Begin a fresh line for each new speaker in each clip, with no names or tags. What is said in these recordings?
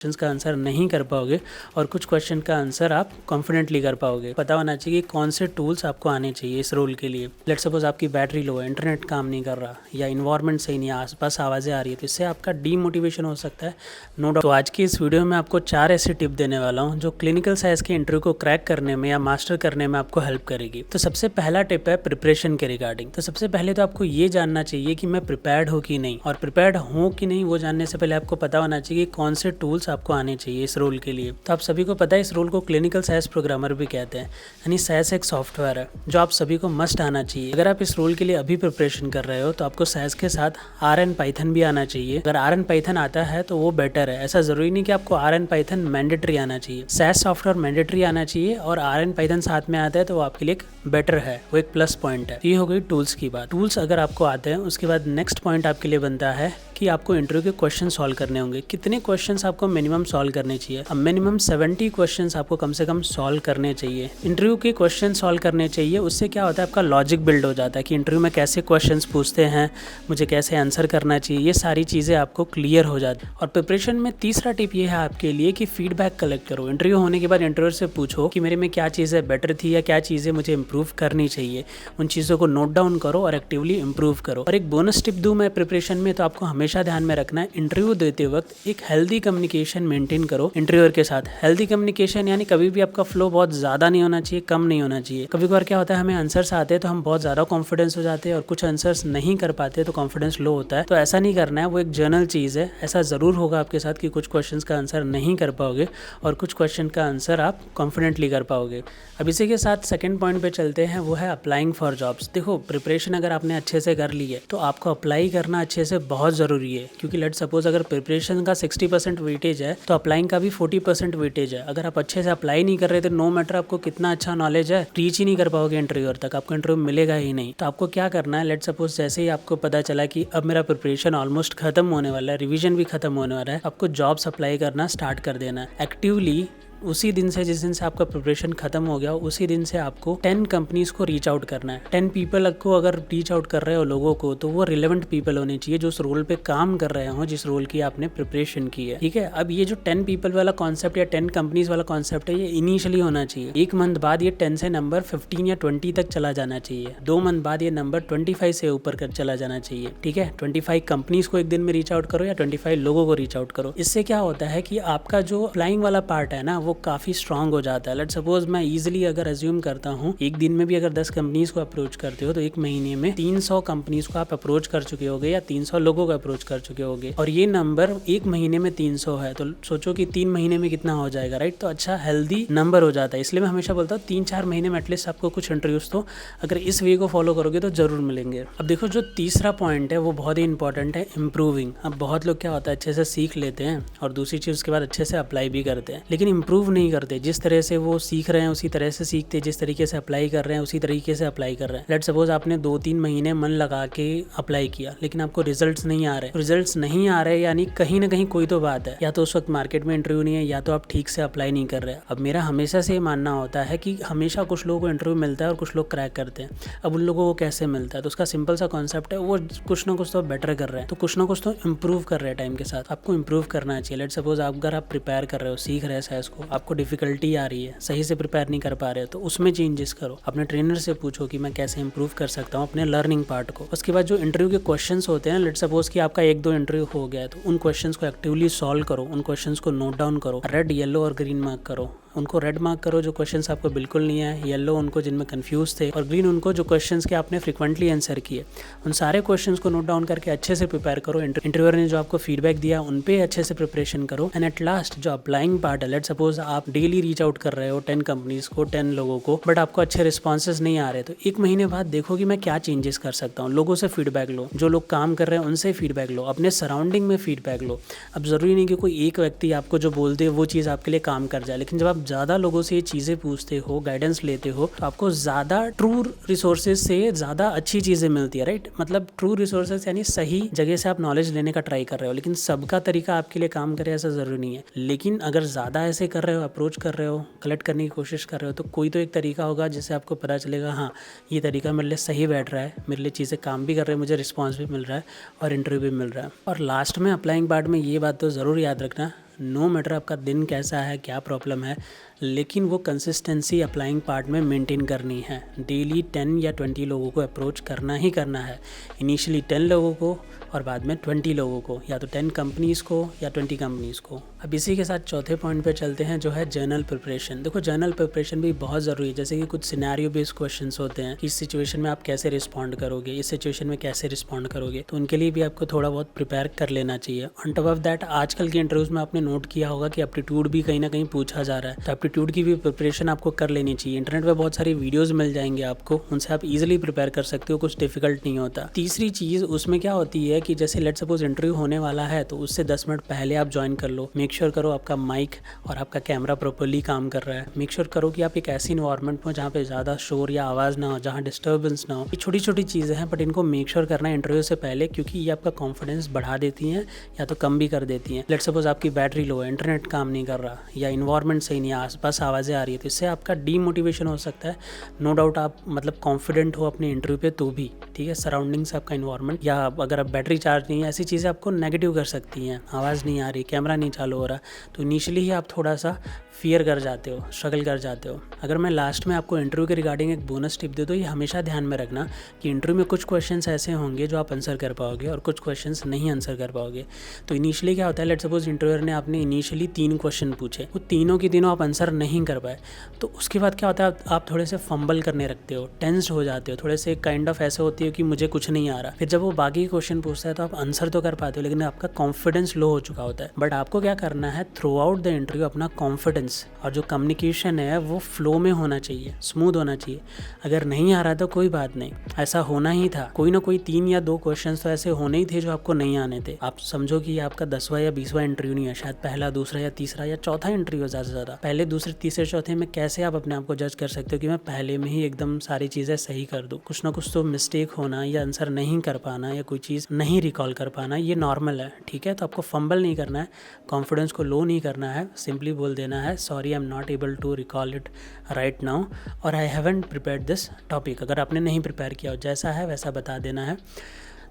Questions का answer नहीं कर पाओगे और कुछ क्वेश्चन का आंसर आप कॉन्फिडेंटली कर पाओगे। पता होना चाहिए कौन से टूल्स आपको आने चाहिए इस रोल के लिए। लेट्स सपोज आपकी बैटरी लो है, इंटरनेट काम नहीं कर रहा या इन्वायरमेंट सही नहीं है, आसपास आवाज़ें आ रही है, तो इससे आपका डीमोटिवेशन हो सकता है, नो डाउट। तो आज की इस वीडियो में आपको 4 ऐसी टिप देने वाला हूँ जो क्लिनिकल साइंस के इंटरव्यू को क्रैक करने में या मास्टर करने में आपको हेल्प करेगी। तो सबसे पहला टिप है प्रिपरेशन के रिगार्डिंग। तो सबसे पहले तो आपको ये जानना चाहिए कि मैं प्रिपेयर्ड हूँ कि नहीं, और प्रिपेयर्ड हूँ कि नहीं वो जानने से पहले आपको पता होना चाहिए कौन से टूल्स आपको आने चाहिए इस रोल के लिए। तो आप सभी को पता है इस रोल को क्लिनिकल साइंस प्रोग्रामर भी कहते हैं, यानी साइंस एक सॉफ्टवेयर है जो आप सभी को मस्ट आना चाहिए। अगर आप इस रोल के लिए अभी प्रिपरेशन कर रहे हो तो आपको साइंस के साथ आर एन पाइथन भी आना चाहिए। अगर आर एन पाइथन आता है तो वो बेटर है, ऐसा जरूरी नहीं कि आपको आर एन पाइथन मैंडेटरी आना चाहिए। साइंस सॉफ्टवेयर मैंडेटरी आना चाहिए और आर एन पाइथन साथ में आता है तो वो आपके लिए बेटर है, वो एक प्लस पॉइंट है। ये हो गई टूल्स की बात। टूल्स अगर आपको आते हैं उसके बाद नेक्स्ट पॉइंट आपके लिए बनता है कि आपको इंटरव्यू के क्वेश्चन सॉल्व करने होंगे। कितने क्वेश्चंस आपको मिनिमम सॉल्व करने चाहिए? अब मिनिमम 70 क्वेश्चंस आपको कम से कम सॉल्व करने चाहिए। इंटरव्यू के क्वेश्चन सॉल्व करने चाहिए, उससे क्या होता है आपका लॉजिक बिल्ड हो जाता है कि इंटरव्यू में कैसे क्वेश्चंस पूछते हैं, मुझे कैसे आंसर करना चाहिए, ये सारी चीज़ें आपको क्लियर हो जाती है। और प्रिपरेशन में तीसरा टिप ये है आपके लिए कि फीडबैक कलेक्ट करो। इंटरव्यू होने के बाद इंटरव्यू से पूछो कि मेरे में क्या चीज़ें बेटर थी या क्या चीज़ें मुझे इंप्रूव करनी चाहिए। उन चीज़ों को नोट डाउन करो और एक्टिवली इंप्रूव करो। और एक बोनस टिप दूं मैं प्रिपरेशन में, तो आपको हमेशा ध्यान में रखना है इंटरव्यू देते वक्त एक हेल्दी कम्युनिकेशन मेंटेन करो इंटरव्यूअर के साथ। हेल्दी कम्युनिकेशन यानी कभी भी आपका फ्लो बहुत ज़्यादा नहीं होना चाहिए, कम नहीं होना चाहिए। कभी कभार क्या होता है हमें आंसर्स आते हैं तो हम बहुत ज़्यादा कॉन्फिडेंस हो जाते हैं और कुछ आंसर्स नहीं कर पाते तो कॉन्फिडेंस लो होता है। तो ऐसा नहीं करना है, वो एक जर्नल चीज़ है। ऐसा ज़रूर होगा आपके साथ कि कुछ क्वेश्चंस का आंसर नहीं कर पाओगे और कुछ क्वेश्चन का आंसर आप कॉन्फिडेंटली कर पाओगे। अब इसी के साथ सेकंड पॉइंट पे चलते हैं, वो है अप्लाइंग फॉर जॉब्स। देखो प्रिपरेशन अगर आपने अच्छे से कर ली है तो आपको अप्लाई करना अच्छे से बहुत ज़रूरी है, क्योंकि लेट सपोज अगर प्रिपरेशन का 60% वेटेज है तो अप्लाइंग का भी 40% वेटेज है। अगर आप अच्छे से अप्लाई नहीं कर रहे तो नो मैटर आपको कितना अच्छा नॉलेज है, रीच ही नहीं कर पाओगे इंटरव्यूअर तक, आपको इंटरव्यू मिलेगा ही नहीं। तो आपको क्या करना है, लेट सपोज जैसे ही आपको पता चला कि अब मेरा प्रिपरेशन ऑलमोस्ट खत्म होने वाला है, रिविजन भी खत्म होने वाला है, आपको जॉब्स अप्लाई करना स्टार्ट कर देना है एक्टिवली। उसी दिन से, जिस दिन से आपका प्रिपरेशन खत्म हो गया, उसी दिन से आपको 10 कंपनीज को रीच आउट करना है। 10 पीपल को अगर रीच आउट कर रहे हो लोगों को, तो वो रिलेवेंट पीपल होने चाहिए जो उस रोल पे काम कर रहे हो, जिस रोल की आपने प्रिपरेशन की है। ठीक है, अब ये जो 10 पीपल वाला कॉन्सेप्ट या 10 कंपनीज वाला कॉन्सेप्ट है, ये इनिशियली होना चाहिए। एक मंथ बाद ये 10 से नंबर 15 या 20 तक चला जाना चाहिए। 2 मंथ बाद ये नंबर 25 से ऊपर कर चला जाना चाहिए। ठीक है, 25 कंपनीज को एक दिन में रीच आउट करो या 25 लोगों को रीच आउट करो। इससे क्या होता है कि आपका जो फ्लाइंग वाला पार्ट है ना, वो काफी स्ट्रांग हो जाता है। लेट सपोज मैं इजीली अगर अज्यूम करता हूँ, एक दिन में भी अगर 10 कंपनीज को अप्रोच करते हो तो एक महीने में 300 कंपनीज को आप अप्रोच कर चुके होगे या 300 लोगों को अप्रोच कर चुके होगे। और ये नंबर एक महीने में 300 है तो सोचो कि 3 महीने में कितना हो जाएगा, राइट? तो अच्छा हेल्दी नंबर हो जाता है। इसलिए मैं हमेशा बोलता हूँ 3-4 महीने में एटलीस्ट आपको कुछ इंटरव्यूज तो अगर इस वे को फॉलो करोगे तो जरूर मिलेंगे। अब देखो जो तीसरा पॉइंट है वो बहुत ही इंपॉर्टेंट है, इम्प्रूविंग। अब बहुत लोग क्या होता है अच्छे से सीख लेते हैं और दूसरी चीज उसके बाद अच्छे से अप्लाई भी करते हैं, लेकिन इंप्रूव नहीं करते। जिस तरह से वो सीख रहे हैं उसी तरह से सीखते, जिस तरीके से अप्लाई कर रहे हैं उसी तरीके से अप्लाई कर रहे हैं। लेट सपोज आपने 2-3 महीने मन लगा के अप्लाई किया लेकिन आपको रिजल्ट्स नहीं आ रहे। रिजल्ट्स नहीं आ रहे यानी कहीं ना कहीं कोई तो बात है, या तो उस वक्त मार्केट में इंटरव्यू नहीं है या तो आप ठीक से अप्लाई नहीं कर रहे। अब मेरा हमेशा से ये मानना होता है कि हमेशा कुछ लोगों को इंटरव्यू मिलता है और कुछ लोग क्रैक करते हैं। अब उन लोगों को कैसे मिलता है, तो उसका सिंपल सा कॉन्सेप्ट है, वो कुछ ना कुछ तो बेटर कर रहे हैं, तो कुछ ना कुछ तो इंप्रूव कर रहे हैं। टाइम के साथ आपको इंप्रूव करना चाहिए। लेट सपोज अगर आप प्रिपेयर कर रहे हो, सीख रहे हैं साइंस को, आपको डिफिकल्टी आ रही है, सही से प्रिपेयर नहीं कर पा रहे हो, तो उसमें चेंजेस करो। अपने ट्रेनर से पूछो कि मैं कैसे इंप्रूव कर सकता हूँ अपने लर्निंग पार्ट को। उसके बाद जो इंटरव्यू के क्वेश्चंस होते हैं, लेट सपोज कि आपका 1-2 इंटरव्यू हो गया है, तो उन क्वेश्चंस को एक्टिवली सॉल्व करो, उन क्वेश्चंस को नोट डाउन करो, रेड, येलो और ग्रीन मार्क करो। उनको रेड मार्क करो जो क्वेश्चंस आपको बिल्कुल नहीं है, येलो उनको जिनमें कंफ्यूज थे, और ग्रीन उनको जो क्वेश्चंस के आपने फ्रीक्वेंटली आंसर किए। उन सारे क्वेश्चंस को नोट डाउन करके अच्छे से प्रिपेयर करो। इंटरव्यूअर ने जो आपको फीडबैक दिया उन पे अच्छे से प्रिपरेशन करो। एंड एट लास्ट जो अप्लाइंग पार्ट है, लेट सपोज आप डेली रीच आउट कर रहे हो 10 कंपनीज को, 10 लोगों को, बट आपको अच्छे रिस्पॉन्सेज नहीं आ रहे, तो एक महीने बाद देखो कि मैं क्या चेंजेस कर सकता हूँ। लोगों से फीडबैक लो, जो लोग काम कर रहे हैं उनसे फीडबैक लो, अपने सराउंडिंग में फीडबैक लो। अब जरूरी नहीं कि कोई एक व्यक्ति आपको जो बोल दे वो चीज़ आपके लिए काम कर जाए, लेकिन जब आप ज़्यादा लोगों से चीज़ें पूछते हो, गाइडेंस लेते हो, तो आपको ज़्यादा ट्रू रिसोर्सेज से ज़्यादा अच्छी चीज़ें मिलती है, राइट? मतलब ट्रू रिसोर्सेज यानी सही जगह से आप नॉलेज लेने का ट्राई कर रहे हो, लेकिन सबका तरीका आपके लिए काम करे ऐसा ज़रूरी नहीं है। लेकिन अगर ज़्यादा ऐसे कर रहे हो, अप्रोच कर रहे हो, कलेक्ट करने की कोशिश कर रहे हो, तो कोई तो एक तरीका होगा जिससे आपको पता चलेगा हाँ ये तरीका मेरे लिए सही बैठ रहा है, मेरे लिए चीज़ें काम भी कर रहे हैं, मुझे रिस्पॉन्स भी मिल रहा है और इंटरव्यू भी मिल रहा है। और लास्ट में अप्लाइंग पार्ट में ये बात तो ज़रूर याद रखना, नो मैटर आपका दिन कैसा है, क्या प्रॉब्लम है, लेकिन वो कंसिस्टेंसी अप्लाइंग पार्ट में मेंटेन करनी है। डेली 10 या 20 लोगों को अप्रोच करना ही करना है। इनिशियली 10 लोगों को और बाद में 20 लोगों को, या तो 10 कंपनीज़ को या 20 कंपनीज़ को। अब इसी के साथ चौथे पॉइंट पे चलते हैं, जो है जर्नल प्रिपरेशन। देखो, जर्नल प्रिपरेशन भी बहुत ज़रूरी है। जैसे कि कुछ सिनेरियो बेस्ड क्वेश्चंस होते हैं, इस सिचुएशन में आप कैसे रिस्पॉन्ड करोगे, इस सिचुएशन में कैसे रिस्पॉन्ड करोगे, तो उनके लिए भी आपको थोड़ा बहुत प्रिपेयर कर लेना चाहिए। ऑन टॉप ऑफ दैट, आजकल के इंटरव्यूज़ में आपने नोट किया होगा कि एप्टीट्यूड भी कहीं ना कहीं पूछा जा रहा है, तो एप्टीट्यूड की भी प्रिपरेशन आपको कर लेनी चाहिए। इंटरनेट पर बहुत सारी वीडियोज़ मिल जाएंगे आपको, उनसे आप ईजिली प्रिपेयर कर सकते हो, कुछ डिफिकल्ट नहीं होता। तीसरी चीज़ उसमें क्या होती है कि जैसे लेट सपोज इंटरव्यू होने वाला है, तो उससे 10 मिनट पहले आप ज्वाइन कर लो। मेक श्योर करो आपका माइक और आपका कैमरा प्रॉपर्ली काम कर रहा है। मेक श्योर करो कि आप एक ऐसी इन्वायरमेंट में जहाँ पे ज़्यादा शोर या आवाज़ ना हो, जहाँ डिस्टर्बेंस ना हो। ये छोटी छोटी चीज़ें हैं, बट इनको मेक श्योर करना है इंटरव्यू से पहले, क्योंकि ये आपका कॉन्फिडेंस बढ़ा देती हैं या तो कम भी कर देती हैं। लेट सपोज आपकी बैटरी लो है, इंटरनेट काम नहीं कर रहा, या इन्वायरमेंट सही नहीं है, आसपास आवाज़ें आ रही है, तो इससे आपका डीमोटिवेशन हो सकता है। नो डाउट आप मतलब कॉन्फिडेंट हो अपने इंटरव्यू पे तो भी, ठीक है, सराउंडिंग्स आपका इन्वायरमेंट, या अगर आप बैटरी चार्ज नहीं है, ऐसी चीज़ें आपको नेगेटिव कर सकती हैं। आवाज़ नहीं आ रही, कैमरा नहीं चालू हो रहा, तो इनिशियली ही आप थोड़ा सा फियर कर जाते हो, स्ट्रगल कर जाते हो। अगर मैं लास्ट में आपको इंटरव्यू के रिगार्डिंग एक बोनस टिप दे, तो ये हमेशा ध्यान में रखना कि इंटरव्यू में कुछ क्वेश्चंस ऐसे होंगे जो आप आंसर कर पाओगे और कुछ क्वेश्चंस नहीं आंसर कर पाओगे। तो इनिशियली क्या होता है, लेट सपोज इंटरव्यूअर ने आपने इनिशियली 3 क्वेश्चन पूछे, वो तीनों के तीनों आप आंसर नहीं कर पाए, तो उसके बाद क्या होता है, आप थोड़े से फंबल करने लगते हो, टेंस्ड हो जाते हो, थोड़े से काइंड ऑफ ऐसे होती है कि मुझे कुछ नहीं आ रहा। फिर जब वो बाकी क्वेश्चन पूछता है तो आप आंसर तो कर पाते हो, लेकिन आपका कॉन्फिडेंस लो हो चुका होता है। बट आपको क्या करना है, थ्रू आउट द इंटरव्यू अपना कॉन्फिडेंस और जो कम्युनिकेशन है वो फ्लो में होना चाहिए, स्मूथ होना चाहिए। अगर नहीं आ रहा तो कोई बात नहीं, ऐसा होना ही था। कोई ना कोई 3 या 2 क्वेश्चन तो ऐसे होने ही थे जो आपको नहीं आने थे। आप समझो कि ये आपका 10वां या 20वां इंटरव्यू नहीं है, शायद पहला, दूसरा या तीसरा या चौथा इंटरव्यू है ज़्यादा से ज़्यादा। पहले, दूसरे, तीसरे, चौथे में कैसे आप अपने आप को जज कर सकते हो कि मैं पहले में ही एकदम सारी चीज़ें सही कर दूँ। कुछ ना कुछ तो मिस्टेक होना या आंसर नहीं कर पाना या कोई चीज़ नहीं रिकॉल कर पाना, ये नॉर्मल है, ठीक है। तो आपको फंबल नहीं करना है, कॉन्फिडेंस को लो नहीं करना है, सिंपली बोल देना है sorry, I am not able to recall it right now, और I haven't prepared this topic. अगर आपने नहीं प्रिपेयर किया हो, जैसा है वैसा बता देना है।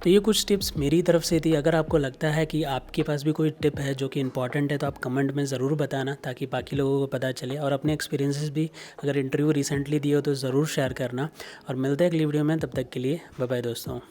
तो ये कुछ टिप्स मेरी तरफ से थी। अगर आपको लगता है कि आपके पास भी कोई टिप है जो कि इंपॉर्टेंट है, तो आप कमेंट में ज़रूर बताना, ताकि बाकी लोगों को पता चले। और अपने एक्सपीरियंसेस भी, अगर इंटरव्यू रिसेंटली दिए हो तो ज़रूर शेयर करना। और मिलते हैं अगली वीडियो में, तब तक के लिए बाय बाय दोस्तों।